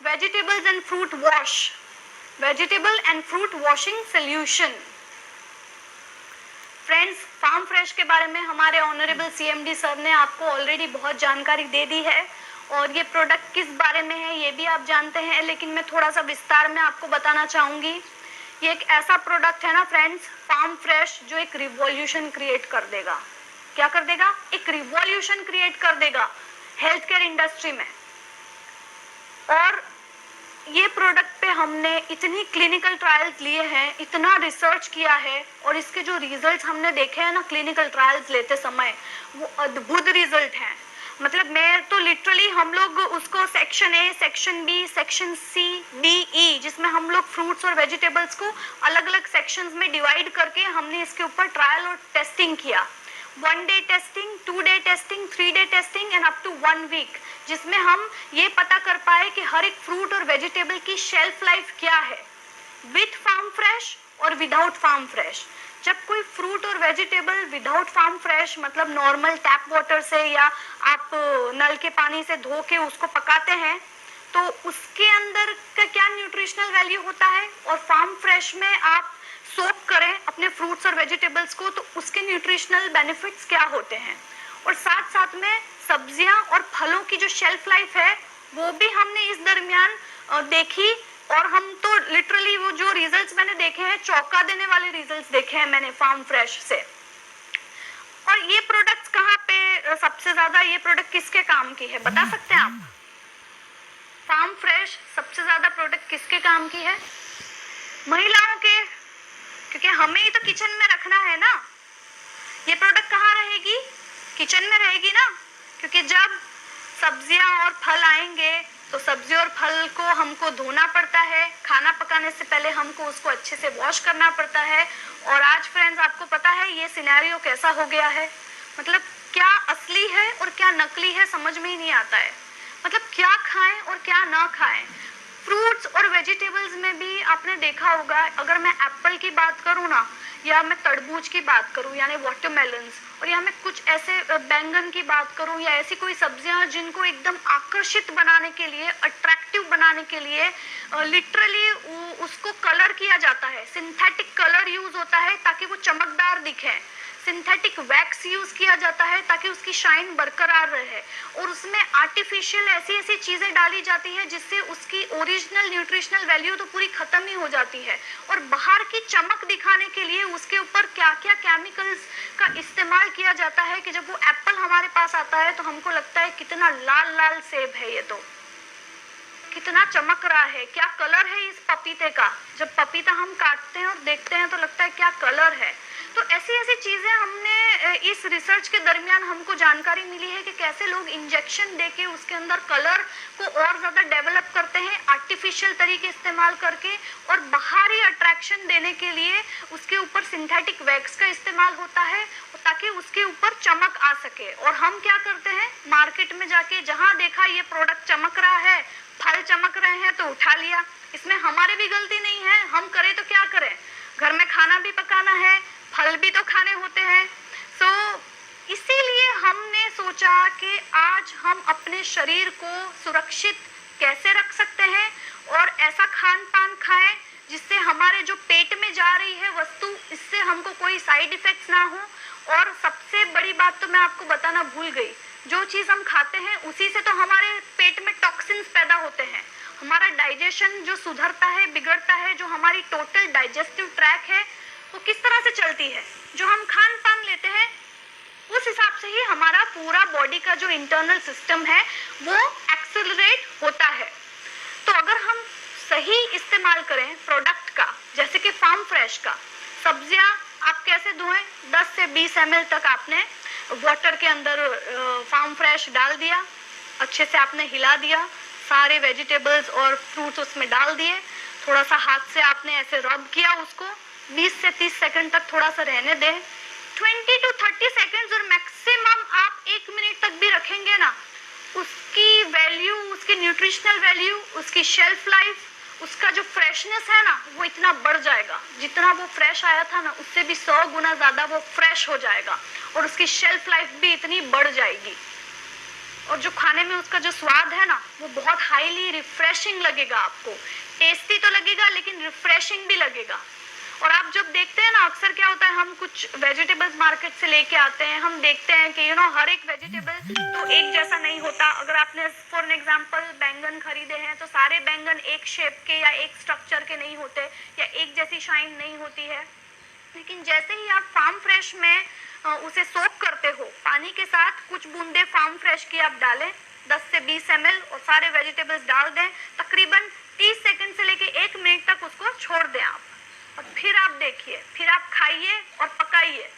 Vegetables and fruit wash, vegetable and fruit washing solution. Friends, farm fresh के बारे में हमारे ऑनरेबल सीएमडी सर ने आपको ऑलरेडी बहुत जानकारी दे दी है और ये प्रोडक्ट किस बारे में है ये भी आप जानते हैं, लेकिन मैं थोड़ा सा विस्तार में आपको बताना चाहूँगी। ये एक ऐसा प्रोडक्ट है ना फ्रेंड्स, फार्म फ्रेश, जो एक रिवॉल्यूशन क्रिएट कर देगा। क्या कर देगा? एक रिवॉल्यूशन क्रिएट कर देगा हेल्थ केयर इंडस्ट्री में। और ये प्रोडक्ट पे हमने इतनी क्लिनिकल ट्रायल्स लिए हैं, इतना रिसर्च किया है और इसके जो रिजल्ट्स हमने देखे हैं ना क्लिनिकल ट्रायल्स लेते समय, वो अद्भुत रिजल्ट हैं। मतलब मैं तो लिटरली, हम लोग उसको section A, section B, section C, D, E, जिसमें हम लोग फ्रूट्स और वेजिटेबल्स को अलग अलग सेक्शंस में डिवाइड करके हमने इसके ऊपर ट्रायल और टेस्टिंग किया। 1 day testing, 2 day testing, 3 day testing and up to 1 week, जिसमें हम ये पता कर पाए कि हर एक फ्रूट और वेजिटेबल की शेल्फ लाइफ क्या है, विथ फार्म फ्रेश और विदाउट फार्म फ्रेश। जब कोई फ्रूट और वेजिटेबल विदाउट फार्म फ्रेश, मतलब नॉर्मल टैप वाटर से या आप नल के पानी से धो के उसको पकाते हैं, तो उसके अंदर का क्या न्यूट्रिशनल वैल्यू होता है, और फार्म फ्रेश में आप सोक करें अपने फ्रूट्स और वेजिटेबल्स को, तो उसके न्यूट्रिशनल बेनिफिट्स क्या होते हैं। और साथ साथ में सब्जियां और फलों की जो शेल्फ लाइफ है वो भी हमने इस दरमियान देखी, और हम तो लिटरली वो जो रिजल्ट्स मैंने देखे हैं, चौंका देने वाले रिजल्ट्स देखे हैं मैंने फार्म फ्रेश से। और ये प्रोडक्ट्स कहाँ पे सबसे ज्यादा, ये प्रोडक्ट किसके काम की है बता सकते हैं आप? फार्म फ्रेश सबसे ज्यादा प्रोडक्ट किसके काम की है? महिलाओं के, क्योंकि हमें ही तो किचन में रखना है ना। ये प्रोडक्ट कहाँ रहेगी? किचन में रहेगी ना, क्योंकि जब सब्जियां और फल आएंगे तो सब्जी और फल को हमको धोना पड़ता है, खाना पकाने से पहले हमको उसको अच्छे से वॉश करना पड़ता है। और आज फ्रेंड्स आपको पता है ये सिनेरियो कैसा हो गया है, मतलब क्या असली है और क्या नकली है समझ में ही नहीं आता है। मतलब क्या खाएं और क्या ना खाएं। फ्रूट्स और वेजिटेबल्स में भी आपने देखा होगा, अगर मैं एप्पल की बात करूँ ना, या मैं तरबूज की बात करूँ यानी वाटरमेलन्स, और या मैं कुछ ऐसे बैंगन की बात करूँ, या ऐसी कोई सब्जियां जिनको एकदम आकर्षित बनाने के लिए, अट्रैक्टिव बनाने के लिए लिटरली उसको कलर किया जाता है, सिंथेटिक कलर यूज होता है ताकि वो चमकदार दिखे, सिंथेटिक वैक्स यूज किया जाता है ताकि उसकी शाइन बरकरार रहे, और उसमें आर्टिफिशियल ऐसी ऐसी चीजें डाली जाती है जिससे उसकी ओरिजिनल न्यूट्रिशनल वैल्यू तो पूरी खत्म ही हो जाती है। और बाहर की चमक दिखाने के लिए उसके ऊपर क्या क्या केमिकल्स का इस्तेमाल किया जाता है कि जब वो एप्पल हमारे पास आता है तो हमको लगता है कितना लाल लाल सेब है, ये तो कितना चमक रहा है, क्या कलर है इस पपीते का। जब पपीता हम काटते हैं और देखते हैं तो लगता है क्या कलर है। तो ऐसी ऐसी चीजें हमने इस रिसर्च के दरमियान हमको जानकारी मिली है कि कैसे लोग इंजेक्शन देके उसके अंदर कलर को और ज्यादा डेवलप करते हैं आर्टिफिशियल तरीके इस्तेमाल करके, और बाहरी अट्रैक्शन देने के लिए उसके ऊपर सिंथेटिक वैक्स का इस्तेमाल होता है ताकि उसके ऊपर चमक आ सके। और हम क्या करते हैं, मार्केट में जाके जहां देखा ये प्रोडक्ट चमक रहा है, फल चमक रहे हैं तो उठा लिया। इसमें हमारी भी गलती नहीं है, हम करें तो क्या करें, घर में खाना भी पकाना है, फल भी तो खाने होते हैं। सो इसीलिए हमने सोचा कि आज हम अपने शरीर को सुरक्षित कैसे रख सकते हैं और ऐसा खान पान खाएं जिससे हमारे जो पेट में जा रही है वस्तु, इससे हमको कोई साइड इफेक्ट्स ना हो। और सबसे बड़ी बात तो मैं आपको बताना भूल गई, जो चीज हम खाते हैं उसी से तो हमारे पेट में टॉक्सिन्स पैदा होते हैं, हमारा डाइजेशन जो सुधरता है, बिगड़ता है, जो हमारी टोटल डाइजेस्टिव ट्रैक है वो किस तरह से चलती है, जो हम खान पान लेते हैं उस हिसाब से ही हमारा पूरा बॉडी का जो इंटरनल सिस्टम है वो एक्सेलरेट होता है। तो अगर हम सही इस्तेमाल करें प्रोडक्ट का, जैसे कि फार्म फ्रेश का, सब्जियां आप कैसे धोएं, 10 से 20 ml तक आपने वाटर के अंदर फार्म फ्रेश डाल दिया, अच्छे से आपने हिला दिया, सारे वेजिटेबल्स और फ्रूट्स उसमें डाल दिए, थोड़ा सा हाथ से आपने ऐसे रब किया उसको, 20 से 30 सेकंड तक थोड़ा सा रहने दें, 20 to 30 सेकंड्स और मैक्सिमम आप 1 मिनट तक भी रखेंगे ना, उसकी वैल्यू, उसकी न्यूट्रिशनल वैल्यू, उसकी शेल्फ लाइफ, उसका जो फ्रेशनेस है ना वो इतना बढ़ जाएगा, जितना वो फ्रेश आया था ना उससे भी 100 गुना ज्यादा वो फ्रेश हो जाएगा और उसकी शेल्फ लाइफ भी इतनी बढ़ जाएगी। और जो खाने में उसका जो स्वाद है ना वो बहुत हाईली रिफ्रेशिंग लगेगा आपको। टेस्टी तो लगेगा लेकिन रिफ्रेशिंग भी लगेगा। और आप जब देखते हैं ना, अक्सर क्या होता है, हम कुछ वेजिटेबल्स मार्केट से लेके आते हैं, हम देखते हैं कि हर एक वेजिटेबल तो एक जैसा नहीं होता। अगर आपने फॉर एग्जांपल बैंगन खरीदे हैं तो सारे बैंगन एक शेप के या एक स्ट्रक्चर के नहीं होते, या एक जैसी शाइन नहीं होती है। लेकिन जैसे ही आप फार्म फ्रेश में उसे सोक करते हो, पानी के साथ कुछ बूंदे फार्म फ्रेश की आप डालें 10 से 20 ml, और सारे वेजिटेबल्स डाल दें, तकरीबन 30 सेकंड से लेके 1 मिनट तक उसको छोड़ दें आप, और फिर आप देखिए, फिर आप खाइए और पकाइए,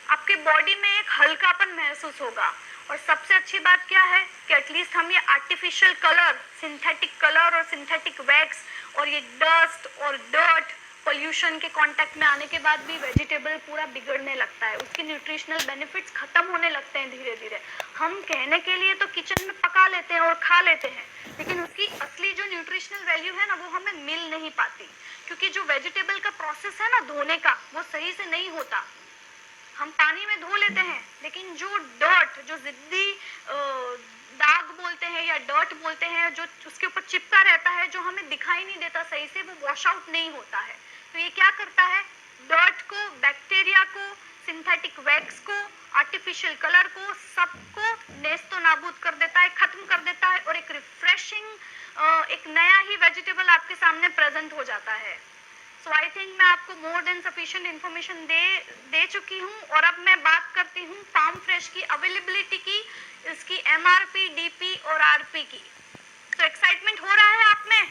आपके बॉडी में एक हल्कापन महसूस होगा। और सबसे अच्छी बात क्या है कि एटलीस्ट हम ये आर्टिफिशियल कलर, सिंथेटिक कलर और सिंथेटिक वैक्स और ये डस्ट और डर्ट पोल्यूशन के कांटेक्ट में आने के बाद भी वेजिटेबल पूरा बिगड़ने लगता है, उसके न्यूट्रिशनल बेनिफिट्स खत्म होने लगते हैं धीरे धीरे। हम कहने के लिए तो किचन में पका लेते हैं और खा लेते हैं, लेकिन उसकी असली जो न्यूट्रिशनल वैल्यू है ना वो हमें मिल नहीं पाती, क्योंकि जो वेजिटेबल का प्रोसेस है ना धोने का, वो सही से नहीं होता। हम पानी में धो लेते हैं, लेकिन जो डर्ट, जो जिद्दी दाग बोलते हैं या डर्ट बोलते हैं, जो उसके ऊपर चिपका रहता है, जो हमें दिखाई नहीं देता सही से, वो वॉश आउट नहीं होता है। तो ये क्या करता है, डर्ट को, बैक्टीरिया को, सिंथेटिक वैक्स को, आर्टिफिशियल कलर को, सबको नेस्तो नाबूद कर देता है, खत्म कर देता है, और एक रिफ्रेशिंग, एक नया ही वेजिटेबल आपके सामने प्रेजेंट हो जाता है। सो आई थिंक मैं आपको मोर देन सफिशिएंट इन्फॉर्मेशन दे चुकी हूँ। और अब मैं बात करती हूँ फार्म फ्रेश की अवेलेबिलिटी की, इसकी MRP, DP और RP की। तो एक्साइटमेंट हो रहा है आप में?